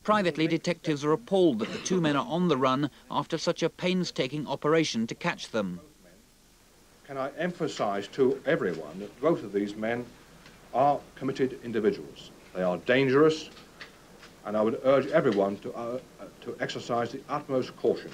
Privately, detectives are appalled that the two men are on the run after such a painstaking operation to catch them. Can I emphasise to everyone that both of these men are committed individuals. They are dangerous, and I would urge everyone to exercise the utmost caution.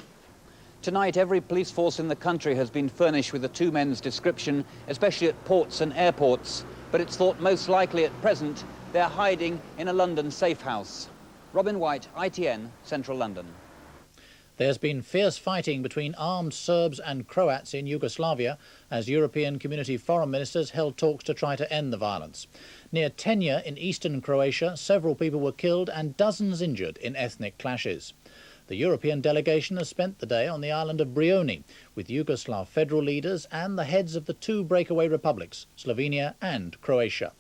Tonight, every police force in the country has been furnished with the two men's description, especially at ports and airports. But it's thought most likely at present they're hiding in a London safe house. Robin White, ITN, Central London. There's been fierce fighting between armed Serbs and Croats in Yugoslavia as European Community foreign ministers held talks to try to end the violence. Near Tenja in eastern Croatia, several people were killed and dozens injured in ethnic clashes. The European delegation has spent the day on the island of Brioni with Yugoslav federal leaders and the heads of the two breakaway republics, Slovenia and Croatia.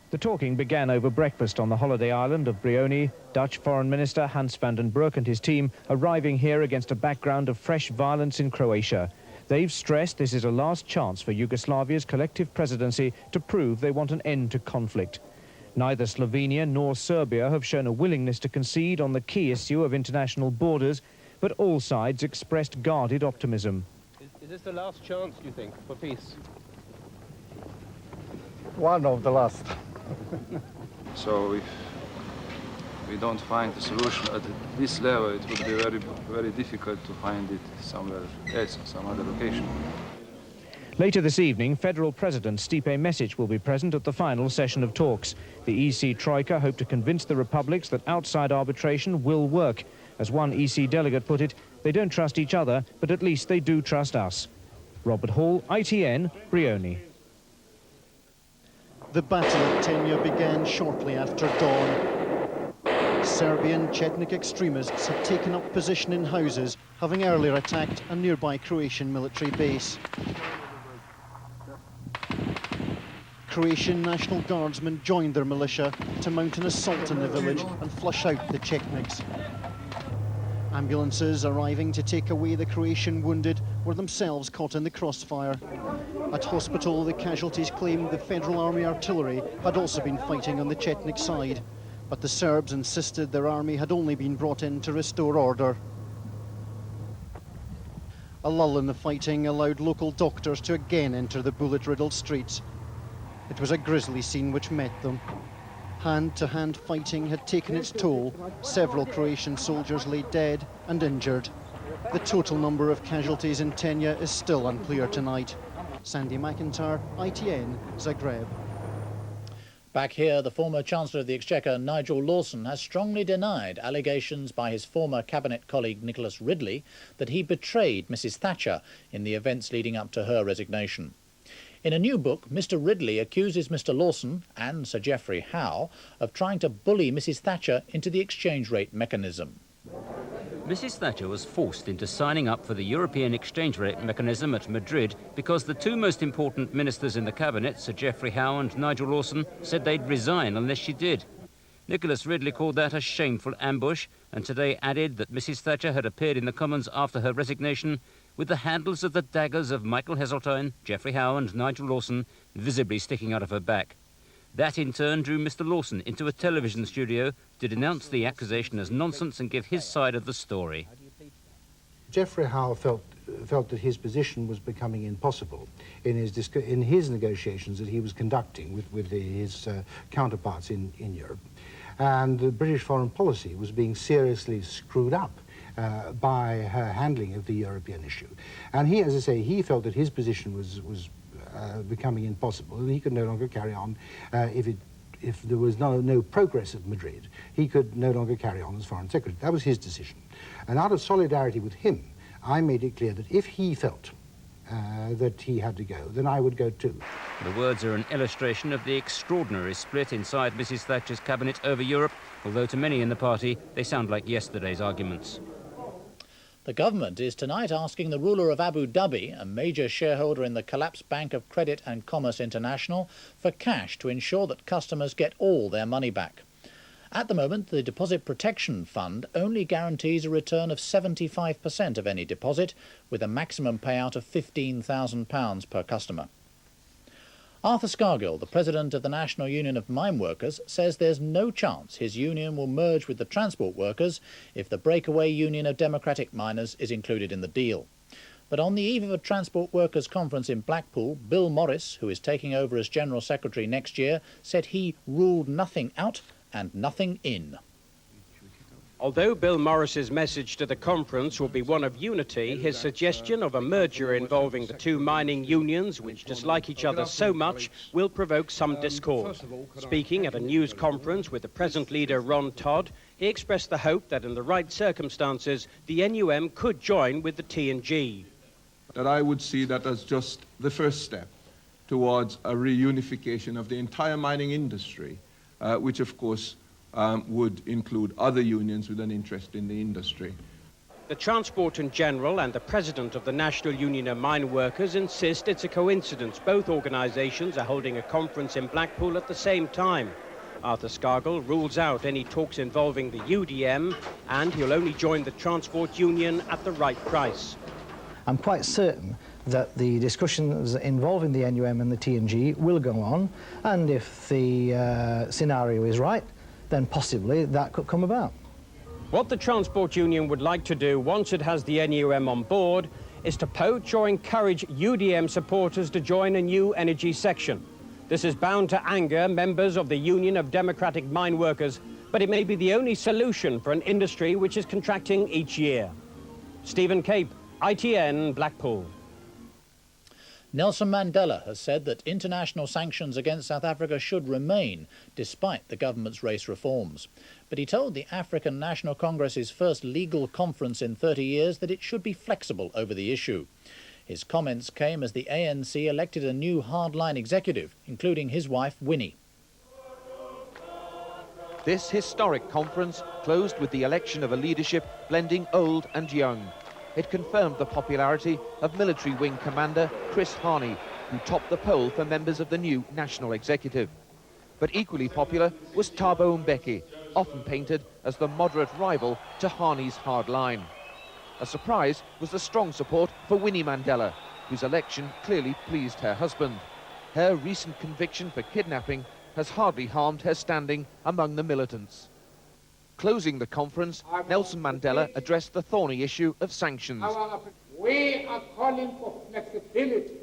The talking began over breakfast on the holiday island of Brioni. Dutch Foreign Minister Hans van den Broek and his team arriving here against a background of fresh violence in Croatia. They've stressed this is a last chance for Yugoslavia's collective presidency to prove they want an end to conflict. Neither Slovenia nor Serbia have shown a willingness to concede on the key issue of international borders, but all sides expressed guarded optimism. Is this the last chance, do you think, for peace? One of the last. So if we don't find a solution at this level, it would be very difficult to find it somewhere else, some other location. Later this evening, Federal President Stipe Mesic will be present at the final session of talks. The EC Troika hope to convince the republics that outside arbitration will work. As one EC delegate put it, they don't trust each other, but at least they do trust us. Robert Hall, ITN, Brioni. The battle at Tenja began shortly after dawn. Serbian Chetnik extremists had taken up position in houses, having earlier attacked a nearby Croatian military base. Croatian National Guardsmen joined their militia to mount an assault in the village and flush out the Chetniks. Ambulances arriving to take away the Croatian wounded were themselves caught in the crossfire. At hospital, the casualties claimed the Federal Army artillery had also been fighting on the Chetnik side, but the Serbs insisted their army had only been brought in to restore order. A lull in the fighting allowed local doctors to again enter the bullet-riddled streets. It was a grisly scene which met them. Hand-to-hand fighting had taken its toll. Several Croatian soldiers lay dead and injured. The total number of casualties in Tenja is still unclear tonight. Sandy McIntyre, ITN, Zagreb. Back here, the former Chancellor of the Exchequer, Nigel Lawson, has strongly denied allegations by his former cabinet colleague Nicholas Ridley that he betrayed Mrs Thatcher in the events leading up to her resignation. In a new book, Mr Ridley accuses Mr Lawson and Sir Geoffrey Howe of trying to bully Mrs Thatcher into the exchange rate mechanism. Mrs Thatcher was forced into signing up for the European exchange rate mechanism at Madrid because the two most important ministers in the cabinet, Sir Geoffrey Howe and Nigel Lawson, said they'd resign unless she did. Nicholas Ridley called that a shameful ambush and today added that Mrs Thatcher had appeared in the Commons after her resignation with the handles of the daggers of Michael Heseltine, Geoffrey Howe and Nigel Lawson visibly sticking out of her back. That in turn drew Mr Lawson into a television studio to denounce the accusation as nonsense and give his side of the story. Geoffrey Howe felt that his position was becoming impossible in his negotiations that he was conducting with his counterparts in Europe. And the British foreign policy was being seriously screwed up by her handling of the European issue. And he, as I say, he felt that his position was becoming impossible, and he could no longer carry on if there was no progress at Madrid. He could no longer carry on as Foreign Secretary. That was his decision. And out of solidarity with him, I made it clear that if he felt that he had to go, then I would go too. The words are an illustration of the extraordinary split inside Mrs Thatcher's cabinet over Europe, although to many in the party they sound like yesterday's arguments. The government is tonight asking the ruler of Abu Dhabi, a major shareholder in the collapsed Bank of Credit and Commerce International, for cash to ensure that customers get all their money back. At the moment, the Deposit Protection Fund only guarantees a return of 75% of any deposit, with a maximum payout of £15,000 per customer. Arthur Scargill, the president of the National Union of Mine Workers, says there's no chance his union will merge with the transport workers if the breakaway Union of Democratic Miners is included in the deal. But on the eve of a transport workers' conference in Blackpool, Bill Morris, who is taking over as General Secretary next year, said he ruled nothing out and nothing in. Although Bill Morris's message to the conference will be one of unity, his suggestion of a merger involving the two mining unions, which dislike each other so much, will provoke some discord. Speaking at a news conference with the present leader Ron Todd, he expressed the hope that in the right circumstances, the NUM could join with the T&G. That I would see that as just the first step towards a reunification of the entire mining industry, which of course would include other unions with an interest in the industry. The Transport and General and the President of the National Union of Mine Workers insist it's a coincidence. Both organisations are holding a conference in Blackpool at the same time. Arthur Scargill rules out any talks involving the UDM, and he'll only join the Transport Union at the right price. I'm quite certain that the discussions involving the NUM and the T&G will go on, and if the scenario is right, then possibly that could come about. What the Transport Union would like to do once it has the NUM on board is to poach or encourage UDM supporters to join a new energy section. This is bound to anger members of the Union of Democratic Mine Workers, but it may be the only solution for an industry which is contracting each year. Stephen Cape, ITN, Blackpool. Nelson Mandela has said that international sanctions against South Africa should remain, despite the government's race reforms. But he told the African National Congress's first legal conference in 30 years that it should be flexible over the issue. His comments came as the ANC elected a new hardline executive, including his wife, Winnie. This historic conference closed with the election of a leadership blending old and young. It confirmed the popularity of military wing commander Chris Hani, who topped the poll for members of the new national executive. But equally popular was Thabo Mbeki, often painted as the moderate rival to Hani's hard line. A surprise was the strong support for Winnie Mandela, whose election clearly pleased her husband. Her recent conviction for kidnapping has hardly harmed her standing among the militants. Closing the conference, Nelson Mandela addressed the thorny issue of sanctions. We are calling for flexibility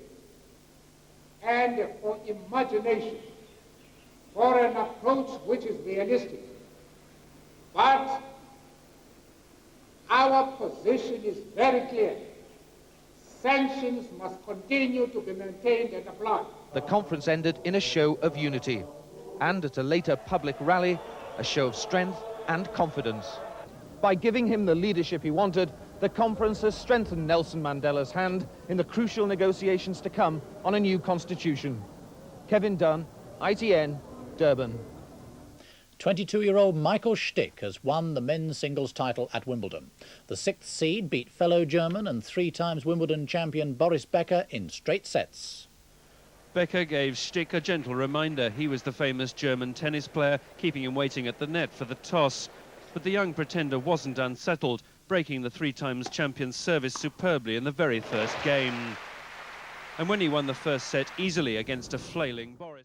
and for imagination, for an approach which is realistic. But our position is very clear. Sanctions must continue to be maintained and applied. The conference ended in a show of unity, and at a later public rally, a show of strength and confidence. By giving him the leadership he wanted, the conference has strengthened Nelson Mandela's hand in the crucial negotiations to come on a new constitution. Kevin Dunn, ITN, Durban. 22-year-old Michael Stick has won the men's singles title at Wimbledon. The sixth seed beat fellow German and three-times Wimbledon champion Boris Becker in straight sets. Becker gave Stick a gentle reminder. He was the famous German tennis player, keeping him waiting at the net for the toss. But the young pretender wasn't unsettled, breaking the three-times champion's service superbly in the very first game. And when he won the first set easily against a flailing Boris...